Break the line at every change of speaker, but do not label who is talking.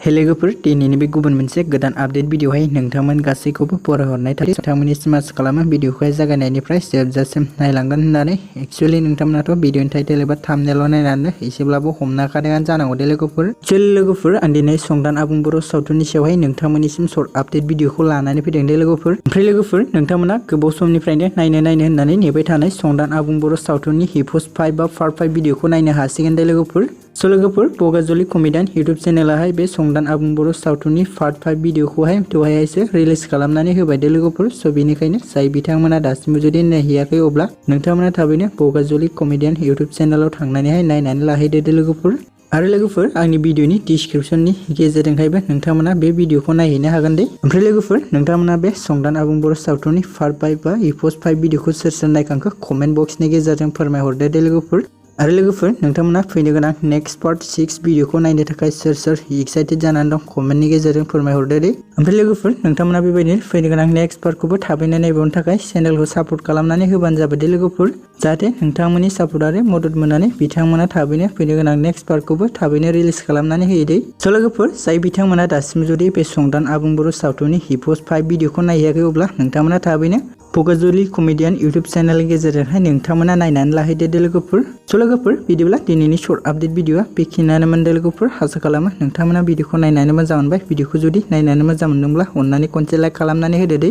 लोगोफोर दिनैनि बे गुबुन मोनसे गोदान आपडेट भिडिअहाय नोंथांमोन गासैखौबो बरायहरनाय थायो। नोंथांमोननिसिम आसा खालामो भिडिअखौहाय जागायनायनिफ्राय जोबजासिम नायलांगोन होननानै। एक्चुअली नोंथांमोनाथ' भिडिअनि टाइटेल एबा थाम्बनेइल नायनानै एसेब्लाबो हमनो हाखादोंआनो जानांगौ दे लोगोफोर। लोगोफोर आं दिनै संदान आबुं बर' सावथुननि सायावहाय नोंथांमोननिसिम सर्ट आपडेट भिडिअखौ लानानै फैदों दे लोगोफोर। ओमफ्राय लोगोफोर नोंथांमोना गोबाव समनिफ्रायनो नायनो होननानै नेबाय थानाय संदान आबुं बर' सावथुननि एपिसड 5 बा पार्ट 5 भिडिअखौ नायनो हासिगोन दे लोगोफोर। लोगोफोर बगाजुलि कमेडियान इउटुब चेनेलाहाय बे संदान आबुं बर' सावथुननि पार्ट 5 भिडिअखौहाय दहायसो रिलिज खालामनानै होबाय दे लोगोफोर। बेनिखायनो जाय बिथांमोना दासिमबो जुदि नायहैयाखै अब्ला नोंथांमोना थाबैनो बगाजुलि कमेडियान इउटुब चेनेलाव थांनानैहाय नायनानै लाहैदो दे लोगोफोर। आरो लोगोफोर आंनि भिडिअनि डिसक्रिप्शननि गेजेरजोंहायबो नोंथांमोना बे भिडिअखौ नायहैनो हागोन दे। ओमफ्राय लोगोफोर नोंथांमोना बे संदान आबुं बर' सावथुननि पार्ट 5 बा एपिसड 5 भिडिअखौ सोर नायखांखो कमेन्ट बक्सनि गेजेरजों फोरमायहरदो दे लोगोफोर। आरो लोगोफोर नोंथांमोना फैनो गोनां नेक्स्ट पार्ट 6 भिडिअखौ नायनो थाखाय सोर एक्साइटेड जानानै दं कमेन्टनि गेजेरजों फोरमायहरदो दे। ओमफ्राय लोगोफोर नोंथांमोना बेबायदिनो फैनो गोनां नेक्स्ट पार्टखौबो थाबैनो नायबावनो थाखाय चेनेलखौ सापर्ट खालामनानै होबानो जाबाय दे लोगोफोर। जाहाथे नोंथांमोननि सापर्ट आरो मदद मोननानै बिथांमोना थाबैनो फैनो गोनां नेक्स्ट पार्टखौबो थाबैनो रिलिज खालामनानै होयो दे। लोगोफोर जाय बिथांमोना दासिम जुदि बे संदान आबुं बर' सावथुननि एपिसड 5 भिडिअखौ नायहैयाखै अब्ला नोंथांमोना थाबैनो बगाजुलि कमेडियान इउटुब चेनेलनि गेजेरजोंहाय नोंथांमोना नायनानै लाहैदो दे लोगोफोर। लोगोफोर बिदिब्ला दिनैनि सर्ट आपडेट भिडिअआ बेखिनियानोमोन दे लोगोफोर। आसा खालामो नोंथांमोना भिडिअखौ नायनानै मोजां मोनबाय। भिडिअखौ जुदि नायनानै मोजां मोनदोंब्ला अननानै खनसे लाइक खालामनानै होदो दे।